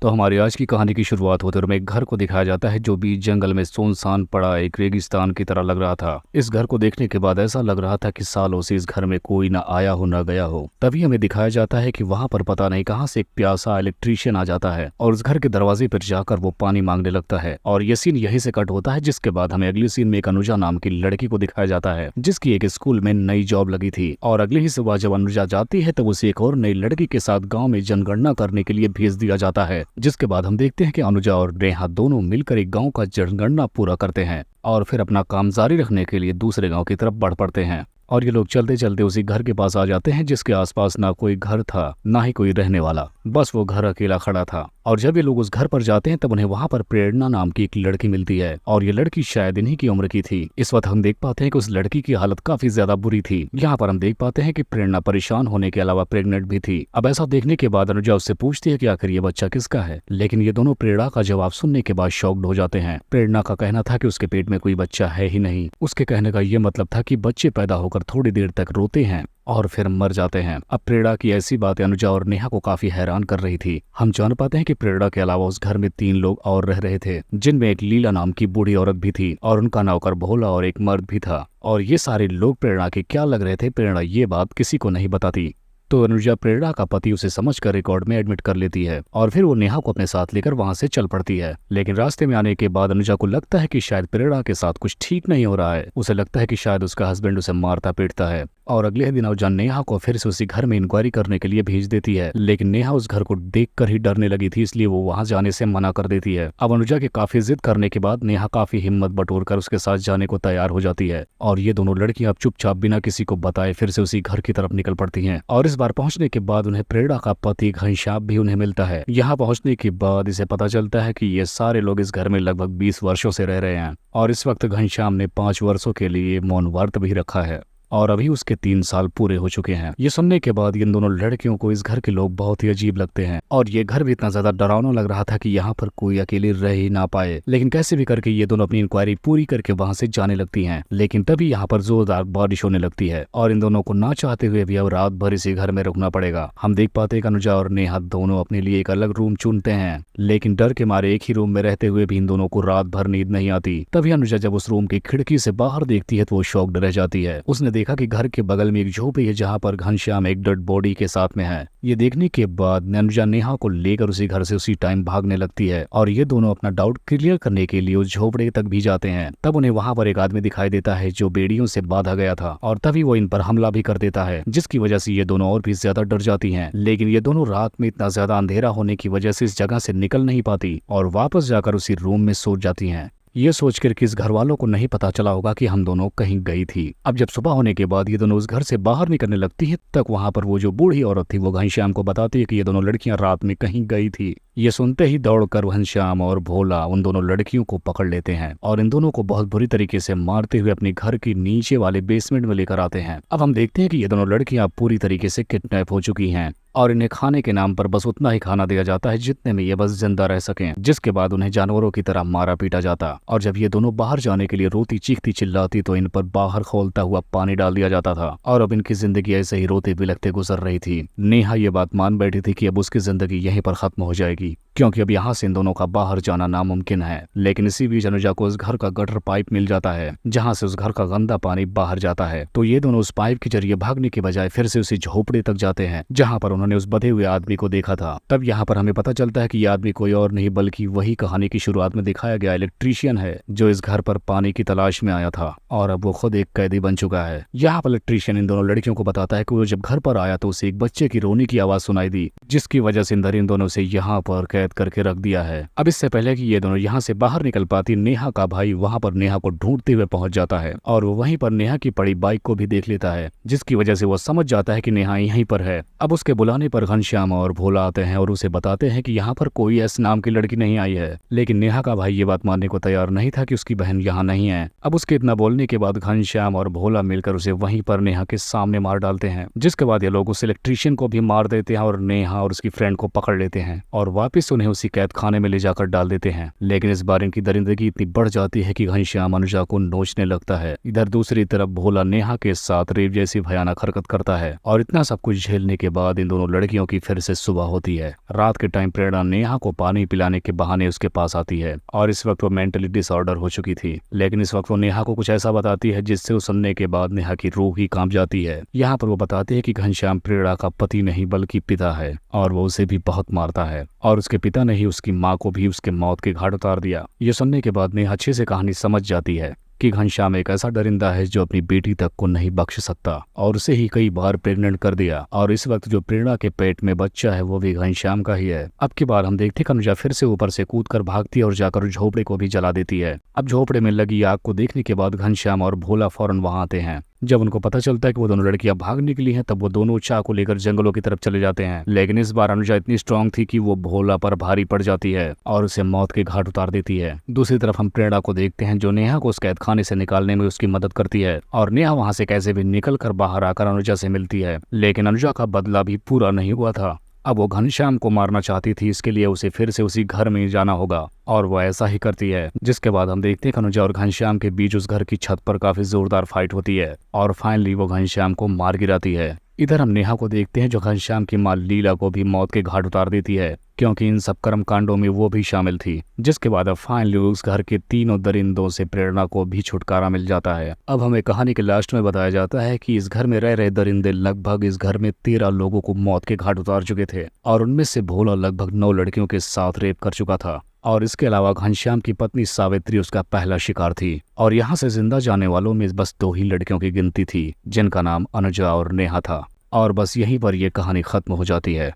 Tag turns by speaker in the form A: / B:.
A: तो हमारी आज की कहानी की शुरुआत होते हुए एक घर को दिखाया जाता है जो बीच जंगल में सुनसान पड़ा एक रेगिस्तान की तरह लग रहा था। इस घर को देखने के बाद ऐसा लग रहा था कि सालों से इस घर में कोई ना आया हो ना गया हो। तभी हमें दिखाया जाता है कि वहां पर पता नहीं कहां से एक प्यासा इलेक्ट्रीशियन आ जाता है और उस घर के दरवाजे पर जाकर वो पानी मांगने लगता है। और ये सीन यहीं से कट होता है, जिसके बाद हमें अगली सीन में एक अनुजा नाम की लड़की को दिखाया जाता है जिसकी एक स्कूल में नई जॉब लगी थी। और अगली ही सुबह जब अनुजा जाती है तब उसे एक और नई लड़की के साथ गाँव में जनगणना करने के लिए भेज दिया जाता है। जिसके बाद हम देखते हैं कि अनुजा और नेहा दोनों मिलकर एक गांव का जनगणना पूरा करते हैं और फिर अपना काम जारी रखने के लिए दूसरे गांव की तरफ बढ़ पड़ते हैं। और ये लोग चलते चलते उसी घर के पास आ जाते हैं जिसके आसपास ना कोई घर था ना ही कोई रहने वाला, बस वो घर अकेला खड़ा था। और जब ये लोग उस घर पर जाते हैं तब उन्हें वहां पर प्रेरणा नाम की एक लड़की मिलती है और ये लड़की शायद इन्हीं की उम्र की थी। इस वक्त हम देख पाते हैं कि उस लड़की की हालत काफी ज्यादा बुरी थी। यहाँ पर हम देख पाते हैं कि प्रेरणा परेशान होने के अलावा प्रेग्नेंट भी थी। अब ऐसा देखने के बाद अनुजा उससे पूछती है कि आखिर ये बच्चा किसका है, लेकिन ये दोनों प्रेरणा का जवाब सुनने के बाद शॉक्ड हो जाते हैं। प्रेरणा का कहना था कि उसके पेट में कोई बच्चा है ही नहीं। उसके कहने का ये मतलब था कि बच्चे पैदा होकर थोड़ी देर तक रोते हैं और फिर मर जाते हैं। अब प्रेरणा की ऐसी बातें अनुजा और नेहा को काफी हैरान कर रही थी। हम जान पाते हैं कि प्रेरणा के अलावा उस घर में 3 लोग और रह रहे थे, जिनमें एक लीला नाम की बूढ़ी औरत भी थी और उनका नौकर भोला और एक मर्द भी था। और ये सारे लोग प्रेरणा के क्या लग रहे थे, प्रेरणा ये बात किसी को नहीं बताती। तो अनुजा प्रेरणा का पति उसे समझकर रिकॉर्ड में एडमिट कर लेती है और फिर वो नेहा को अपने साथ लेकर वहां से चल पड़ती है। लेकिन रास्ते में आने के बाद अनुजा को लगता है कि शायद प्रेरणा के साथ कुछ ठीक नहीं हो रहा है। उसे लगता है कि शायद उसका हस्बैंड उसे मारता पीटता है। और अगले दिन अनुजा नेहा को फिर से उसी घर में इंक्वायरी करने के लिए भेज देती है, लेकिन नेहा उस घर को देखकर ही डरने लगी थी, इसलिए वो वहां जाने से मना कर देती है। अब अनुजा के काफी जिद करने के बाद नेहा काफी हिम्मत बटोरकर उसके साथ जाने को तैयार हो जाती है और ये दोनों लड़कियां अब चुपचाप बिना किसी को बताए फिर से उसी घर की तरफ निकल पड़ती हैं। और इस बार पहुंचने के बाद उन्हें प्रेरणा का पति घनश्याम भी उन्हें मिलता है। यहाँ पहुंचने के बाद इसे पता चलता है कि ये सारे लोग इस घर में लगभग 20 वर्षों से रह रहे हैं और इस वक्त घनश्याम ने 5 वर्षों के लिए मौन व्रत भी रखा है और अभी उसके 3 साल पूरे हो चुके हैं। ये सुनने के बाद इन दोनों लड़कियों को इस घर के लोग बहुत ही अजीब लगते हैं और ये घर भी इतना ज्यादा डरावना लग रहा था कि यहाँ पर कोई अकेले रह ही ना पाए। लेकिन कैसे भी करके ये दोनों अपनी इंक्वायरी पूरी करके वहाँ से जाने लगती हैं। लेकिन तभी यहाँ पर जोरदार बारिश होने लगती है और इन दोनों को ना चाहते हुए भी अब रात भर इसी घर में रुकना पड़ेगा। हम देख पाते हैं कि अनुजा और नेहा दोनों अपने लिए एक अलग रूम चुनते हैं, लेकिन डर के मारे एक ही रूम में रहते हुए भी इन दोनों को रात भर नींद नहीं आती। तभी अनुजा जब उस रूम की खिड़की से बाहर देखती है तो वो शॉक्ड रह जाती है। उसने देखा कि घर के बगल में एक झोपड़ी है जहाँ पर घनश्याम एक डेड बॉडी के साथ में है। ये देखने के बाद अनुजा नेहा को लेकर उसी घर से उसी टाइम भागने लगती है और ये दोनों अपना डाउट क्लियर करने के लिए उस झोपड़े तक भी जाते हैं। तब उन्हें वहां पर एक आदमी दिखाई देता है जो बेड़ियों से बांधा गया था और तभी वो इन पर हमला भी कर देता है, जिसकी वजह से ये दोनों और भी ज्यादा डर जाती हैं। लेकिन ये दोनों रात में इतना ज्यादा अंधेरा होने की वजह से इस जगह से निकल नहीं पाती और वापस जाकर उसी रूम में सो जाती हैं, ये सोचकर कि इस घर वालों को नहीं पता चला होगा कि हम दोनों कहीं गई थी। अब जब सुबह होने के बाद ये दोनों उस घर से बाहर निकलने लगती है तक वहां पर वो जो बूढ़ी औरत थी वो घनश्याम को बताती है कि ये दोनों लड़कियां रात में कहीं गई थी। ये सुनते ही दौड़कर घनश्याम और भोला उन दोनों लड़कियों को पकड़ लेते हैं और इन दोनों को बहुत बुरी तरीके से मारते हुए अपने घर की नीचे वाले बेसमेंट में लेकर आते हैं। अब हम देखते हैं कि ये दोनों लड़कियां पूरी तरीके से किडनैप हो चुकी हैं और इन्हें खाने के नाम पर बस उतना ही खाना दिया जाता है जितने में ये बस जिंदा रह सकें, जिसके बाद उन्हें जानवरों की तरह मारा पीटा जाता। और जब ये दोनों बाहर जाने के लिए रोती चीखती चिल्लाती तो इन पर बाहर खोलता हुआ पानी डाल दिया जाता था और अब इनकी जिंदगी ऐसे ही रोते बिलखते गुजर रही थी। नेहा ये बात मान बैठी थी कि अब उसकी जिंदगी यहीं पर खत्म हो जाएगी, क्योंकि अब यहाँ से इन दोनों का बाहर जाना नामुमकिन है। लेकिन इसी बीच अनुजा को उस घर का गटर पाइप मिल जाता है जहाँ से उस घर का गंदा पानी बाहर जाता है। तो ये दोनों उस पाइप के जरिए भागने के बजाय फिर से उसी झोपड़े तक जाते हैं जहाँ पर उन्होंने उस बधे हुए आदमी को देखा था। तब यहाँ पर हमें पता चलता है कि यह आदमी कोई और नहीं बल्कि वही कहानी की शुरुआत में दिखाया गया इलेक्ट्रीशियन है जो इस घर पर पानी की तलाश में आया था और अब वो खुद एक कैदी बन चुका है। यहाँ पर इलेक्ट्रीशियन इन दोनों लड़कियों को बताता है कि वो जब घर पर आया तो उसे एक बच्चे की रोने की आवाज सुनाई दी, जिसकी वजह से इन दोनों से यहाँ पर कैद करके रख दिया है। अब इससे पहले कि ये दोनों यहाँ से बाहर निकल पाती, नेहा का भाई वहाँ पर नेहा को ढूंढते हुए पहुंच जाता है और वो वहीं पर नेहा की पड़ी बाइक को भी देख लेता है, जिसकी वजह से वो समझ जाता है कि नेहा यहीं पर है। अब उसके बुलाने पर घनश्याम और भोला आते हैं और उसे बताते हैं कि यहाँ पर कोई एस नाम की लड़की नहीं आई है। लेकिन नेहा का भाई ये बात मानने को तैयार नहीं था कि उसकी बहन यहाँ नहीं है। अब उसके इतना बोलने के बाद घनश्याम और भोला मिलकर उसे वहीं पर नेहा के सामने मार डालते हैं, जिसके बाद ये लोग उस इलेक्ट्रीशियन को भी मार देते हैं और नेहा और उसकी फ्रेंड को पकड़ लेते हैं और वापिस उन्हें उसी कैद खाने में ले जाकर डाल देते हैं। लेकिन इस बार इनकी दरिंदगी इतनी बढ़ जाती है कि घनश्याम अनुजा को नोचने लगता है। इधर दूसरी तरफ भोला नेहा के साथ रेप जैसी भयानक हरकत करता है और इतना सब कुछ झेलने के बाद इन दोनों लड़कियों की फिर से सुबह होती है। रात के टाइम प्रेरणा नेहा को पानी पिलाने के बहाने उसके पास आती है और इस वक्त वो मेंटली डिसऑर्डर हो चुकी थी। लेकिन इस वक्त वो नेहा को कुछ ऐसा बताती है जिससे वो सुनने के बाद नेहा की रूह ही कांप जाती है। यहाँ पर वो बताती है कि घनश्याम प्रेरणा का पति नहीं बल्कि पिता है और वो उसे भी बहुत मारता है और उसके पिता ने ही उसकी माँ को भी उसके मौत के घाट उतार दिया। ये सुनने के बाद नेहा अच्छे से कहानी समझ जाती है कि घनश्याम एक ऐसा दरिंदा है जो अपनी बेटी तक को नहीं बख्श सकता और उसे ही कई बार प्रेग्नेंट कर दिया और इस वक्त जो प्रेरणा के पेट में बच्चा है वो भी घनश्याम का ही है। अब की बार हम देखते हैं कि अनुजा फिर से ऊपर से कूदकर भागती है और जाकर झोपड़े को भी जला देती है। अब झोपड़े में लगी आग को देखने के बाद घनश्याम और भोला फौरन वहां आते हैं। जब उनको पता चलता है कि वो दोनों लड़कियां भाग निकली हैं तब वो दोनों चाकू लेकर जंगलों की तरफ चले जाते हैं। लेकिन इस बार अनुजा इतनी स्ट्रांग थी कि वो भोला पर भारी पड़ जाती है और उसे मौत के घाट उतार देती है। दूसरी तरफ हम प्रेरणा को देखते हैं जो नेहा को उस कैद खाने से निकालने में उसकी मदद करती है और नेहा वहां से कैसे भी निकल कर बाहर आकर अनुजा से मिलती है। लेकिन अनुजा का बदला भी पूरा नहीं हुआ था। अब वो घनश्याम को मारना चाहती थी, इसके लिए उसे फिर से उसी घर में जाना होगा और वो ऐसा ही करती है। जिसके बाद हम देखते हैं कि अनुजा और घनश्याम के बीच उस घर की छत पर काफी जोरदार फाइट होती है और फाइनली वो घनश्याम को मार गिराती है। इधर हम नेहा को देखते हैं जो घनश्याम की मां लीला को भी मौत के घाट उतार देती है क्योंकि इन सब कर्म कांडों में वो भी शामिल थी। जिसके बाद अब फाइनली उस घर के तीनों दरिंदों से प्रेरणा को भी छुटकारा मिल जाता है। अब हमें कहानी के लास्ट में बताया जाता है कि इस घर में रह रहे दरिंदे लगभग इस घर में 13 लोगों को मौत के घाट उतार चुके थे और उनमें से भोला लगभग 9 लड़कियों के साथ रेप कर चुका था और इसके अलावा घनश्याम की पत्नी सावित्री उसका पहला शिकार थी और यहाँ से जिंदा जाने वालों में बस 2 ही लड़कियों की गिनती थी जिनका नाम अनुजा और नेहा था और बस यहीं पर यह कहानी खत्म हो जाती है।